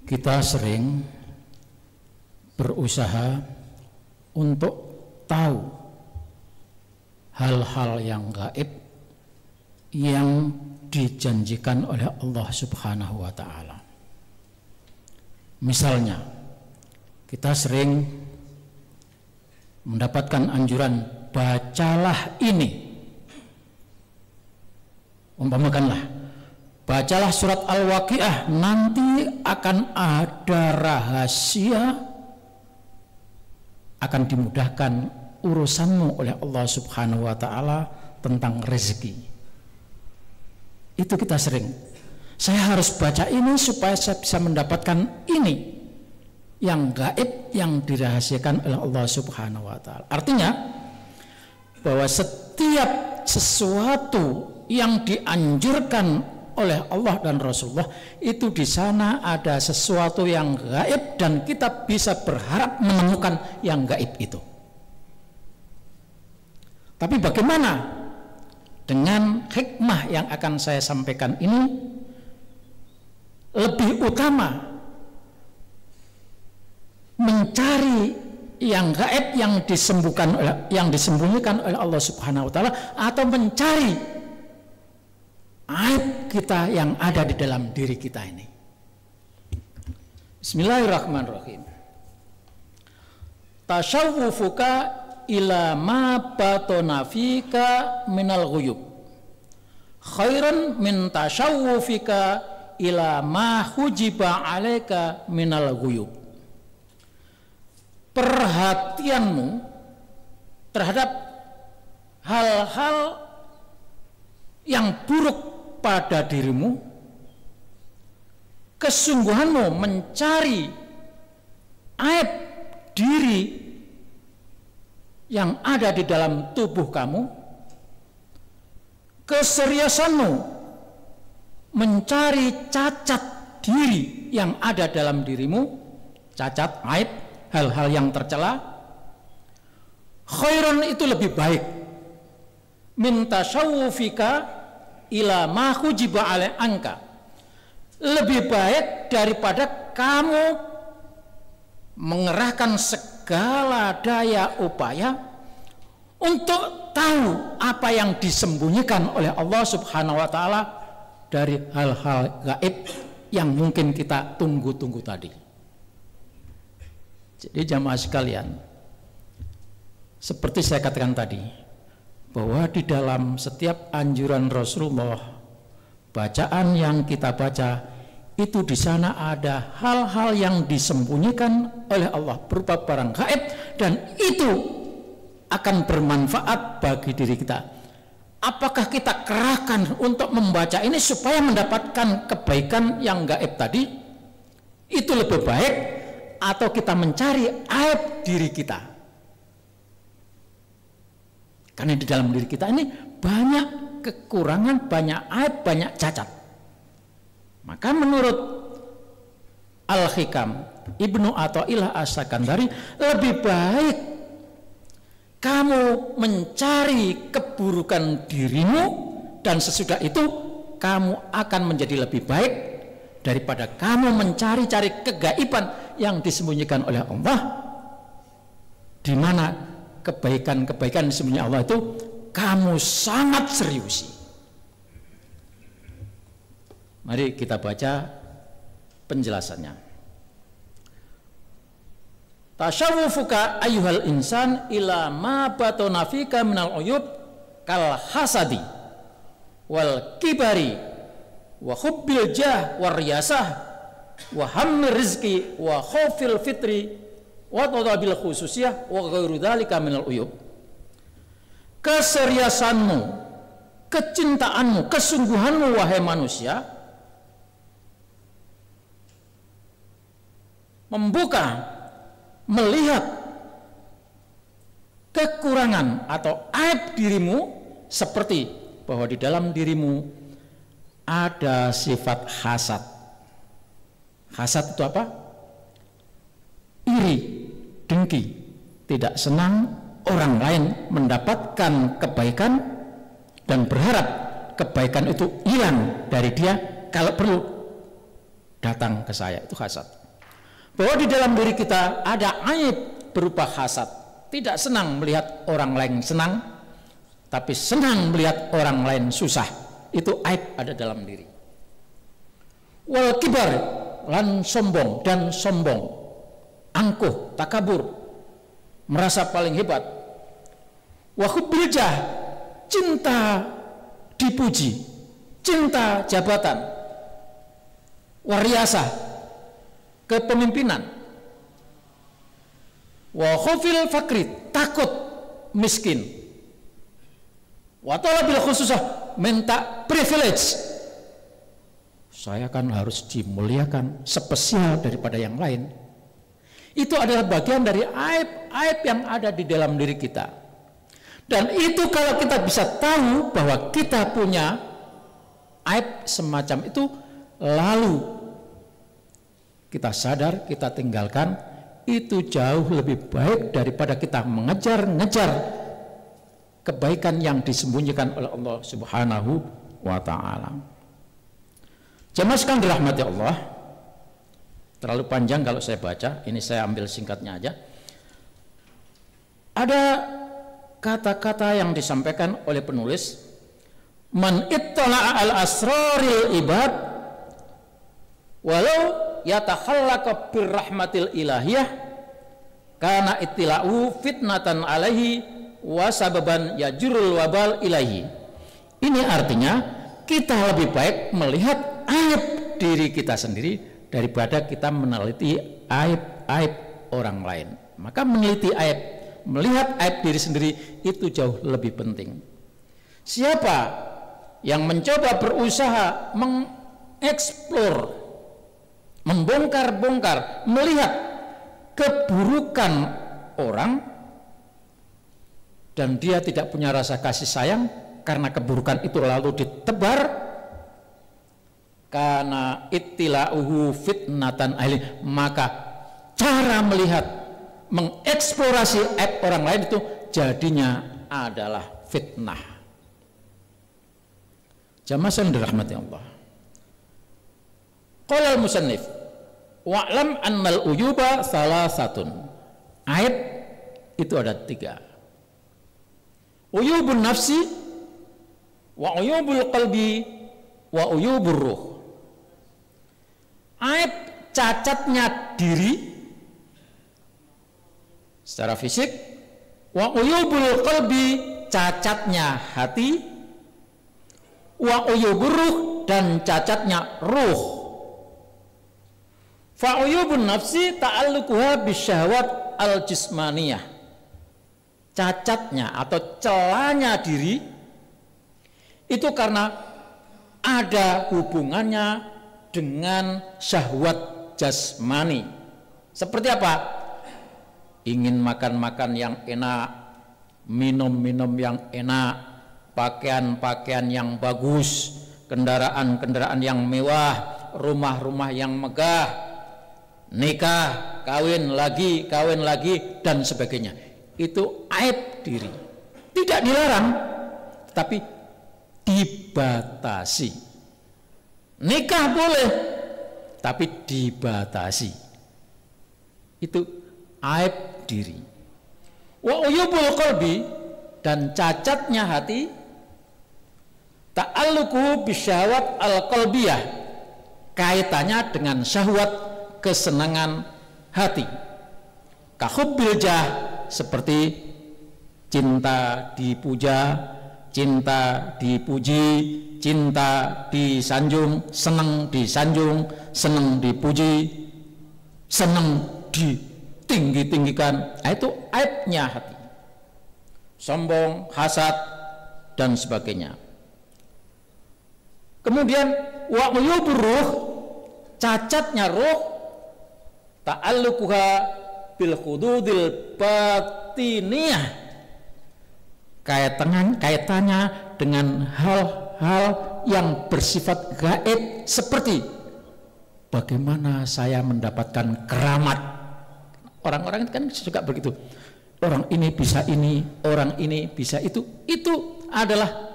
Kita sering berusaha untuk tahu hal-hal yang gaib yang dijanjikan oleh Allah Subhanahu wa Ta'ala. Misalnya, kita sering mendapatkan anjuran, bacalah ini. Umpamakanlah, bacalah surat Al-Waqiah, nanti akan ada rahasia, akan dimudahkan urusanmu oleh Allah Subhanahu wa Ta'ala tentang rezeki. Itu kita sering, saya harus baca ini supaya saya bisa mendapatkan ini yang gaib, yang dirahasiakan oleh Allah Subhanahu wa Ta'ala. Artinya bahwa setiap sesuatu yang dianjurkan oleh Allah dan Rasulullah itu di sana ada sesuatu yang gaib dan kita bisa berharap menemukan yang gaib itu. Tapi bagaimana dengan hikmah yang akan saya sampaikan ini? Lebih utama mencari yang gaib yang disembunyikan oleh Allah Subhanahu wa Ta'ala, atau mencari aib kita yang ada di dalam diri kita ini. Bismillahirrahmanirrahim. Tasyawwufuka ila ma batona fika minal ghuyub khairan min tasyawwufika ila ma hujiba alaika minal ghuyub. Perhatianmu terhadap hal-hal yang buruk pada dirimu, kesungguhanmu mencari aib diri yang ada di dalam tubuh kamu, keseriusanmu mencari cacat diri yang ada dalam dirimu, cacat, aib, hal-hal yang tercela, khairan itu lebih baik min tasyawwufika ila ma hujiba anka, lebih baik daripada kamu mengerahkan segala daya upaya untuk tahu apa yang disembunyikan oleh Allah Subhanahu wa Ta'ala dari hal-hal gaib yang mungkin kita tunggu-tunggu tadi. Jadi jamaah sekalian, seperti saya katakan tadi, bahwa di dalam setiap anjuran Rasulullah, bacaan yang kita baca itu di sana ada hal-hal yang disembunyikan oleh Allah berupa barang gaib, dan itu akan bermanfaat bagi diri kita. Apakah kita kerahkan untuk membaca ini supaya mendapatkan kebaikan yang gaib tadi? Itu lebih baik, atau kita mencari aib diri kita? Karena di dalam diri kita ini banyak kekurangan, banyak aib, banyak cacat. Maka menurut Al-Hikam Ibnu Athaillah As-Sakandari, lebih baik kamu mencari keburukan dirimu, dan sesudah itu kamu akan menjadi lebih baik daripada kamu mencari-cari kegaiban yang disembunyikan oleh Allah, di mana kebaikan-kebaikan disembunyikan Allah itu kamu sangat seriusi. Mari kita baca penjelasannya. Tasyawwufuka ayyuhal insan ila ma batona fika minal uyub kal hasadi wal kibari wa hubbil jah war riyasah wa hammir rizki wa khawfil fitri wa tadabil khususiyah wa ghairu dzalika minal uyub. Keseriusanmu, kecintaanmu, kesungguhanmu wahai manusia membuka, melihat kekurangan atau aib dirimu, seperti bahwa di dalam dirimu ada sifat hasad. Hasad itu apa? Iri, dengki, tidak senang orang lain mendapatkan kebaikan dan berharap kebaikan itu hilang dari dia kalau perlu datang ke saya, itu hasad. Bahwa di dalam diri kita ada aib berupa hasad, tidak senang melihat orang lain senang, tapi senang melihat orang lain susah, itu aib ada dalam diri. Wal kibar, lan sombong dan sombong, angkuh, takabur, merasa paling hebat. Wa hubbil jah, cinta dipuji, cinta jabatan, wariasah, kepemimpinan. Wa khufil fakri, takut miskin. Wa talabil khususah, minta privilege. Saya kan harus dimuliakan spesial daripada yang lain. Itu adalah bagian dari aib-aib yang ada di dalam diri kita. Dan itu kalau kita bisa tahu bahwa kita punya aib semacam itu, lalu kita sadar, kita tinggalkan, itu jauh lebih baik daripada kita mengejar-ngejar kebaikan yang disembunyikan oleh Allah Subhanahu wa ta'ala. Jemaah sekalian dirahmati Allah, terlalu panjang kalau saya baca, ini saya ambil singkatnya aja. Ada kata-kata yang disampaikan oleh penulis, man ittala'a al-asraril ibad walau yatakhallaqa birrahmatil ilahiyah kana ittila'u fitnatan alaihi wa sababan yajurul wabal ilaihi. Ini artinya kita lebih baik melihat aib diri kita sendiri daripada kita meneliti aib-aib orang lain. Maka meneliti aib, melihat aib diri sendiri itu jauh lebih penting. Siapa yang mencoba berusaha mengeksplor, membongkar-bongkar, melihat keburukan orang dan dia tidak punya rasa kasih sayang karena keburukan itu lalu ditebar, karena ittila'uhu fitnatan ahli, maka cara melihat, mengeksplorasi aib orang lain itu jadinya adalah fitnah. Jamaah yang dirahmati Allah. Qala al-musannif wa'lam annal uyuba salasatun. Aib itu ada 3. Uyubun nafsi wa uyubul qalbi wa uyubur ruh. Aib cacatnya diri secara fisik, wa uyubul qalbi cacatnya hati, wa uyubur ruh dan cacatnya ruh. Fa uyubun nafsi ta'alluquha bisyahwat al-jismaniyah. Cacatnya atau celahnya diri itu karena ada hubungannya dengan syahwat jasmani. Seperti apa? Ingin makan-makan yang enak, minum-minum yang enak, pakaian-pakaian yang bagus, kendaraan-kendaraan yang mewah, rumah-rumah yang megah, nikah, kawin lagi, dan sebagainya. Itu aib diri. Tidak dilarang, tapi dibatasi. Nikah boleh, tapi dibatasi. Itu aib diri. Wa uyubul qalbi dan cacatnya hati, ta'alluqu bisyahwat al-qalbiyah, kaitannya dengan syahwat kesenangan hati. Kahubbil jah, seperti cinta dipuja, cinta dipuji, cinta disanjung, senang disanjung, senang dipuji, senang ditinggi-tinggikan. Nah, itu aibnya hati. Sombong, hasad dan sebagainya. Kemudian wa uyubur ruh, cacatnya ruh, ta'alluquha bil hududil batiniyah, kaitannya dengan hal-hal yang bersifat gaib, seperti bagaimana saya mendapatkan keramat. Orang-orang kan suka begitu, orang ini bisa ini, orang ini bisa itu adalah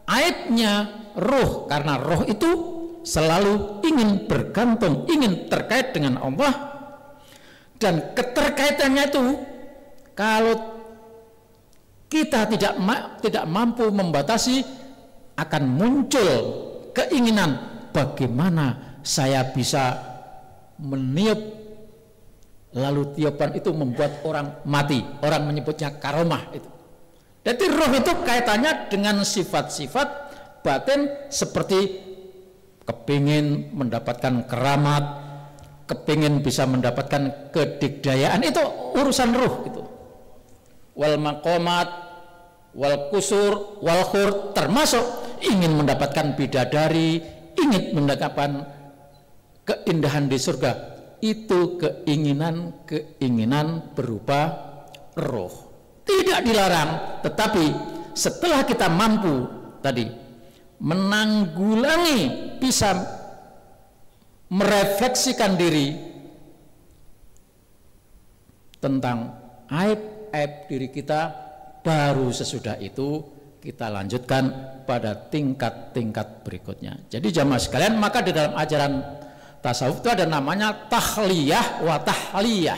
aibnya ruh, karena ruh itu selalu ingin bergantung, ingin terkait dengan Allah, dan keterkaitannya itu kalau kita tidak mampu membatasi, akan muncul keinginan bagaimana saya bisa meniup, lalu tiupan itu membuat orang mati. Orang menyebutnya karomah itu. Jadi roh itu kaitannya dengan sifat-sifat batin seperti kepingin mendapatkan keramat, kepingin bisa mendapatkan kedikdayaan, itu urusan roh itu. Wal maqamat, wal kusur, wal khur, termasuk ingin mendapatkan bidadari, ingin mendapatkan keindahan di surga, itu keinginan berupa roh. Tidak dilarang, tetapi setelah kita mampu tadi menanggulangi, bisa merefleksikan diri tentang aib-aib diri kita, baru sesudah itu kita lanjutkan pada tingkat-tingkat berikutnya. Jadi jamaah sekalian, maka di dalam ajaran tasawuf itu ada namanya tahliyah wa tahliyah.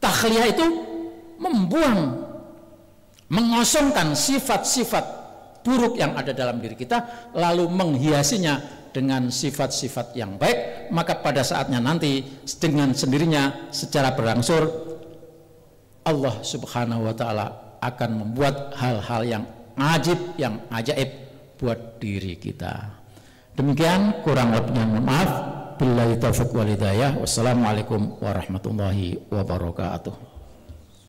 Tahliyah itu membuang, mengosongkan sifat-sifat buruk yang ada dalam diri kita, lalu menghiasinya dengan sifat-sifat yang baik. Maka pada saatnya nanti dengan sendirinya secara berangsur Allah Subhanahu wa ta'ala akan membuat hal-hal yang ajib, yang ajaib buat diri kita. Demikian, kurang lebihnya mohon maaf. Billahi taufiq wal hidayah. Wassalamualaikum warahmatullahi wabarakatuh.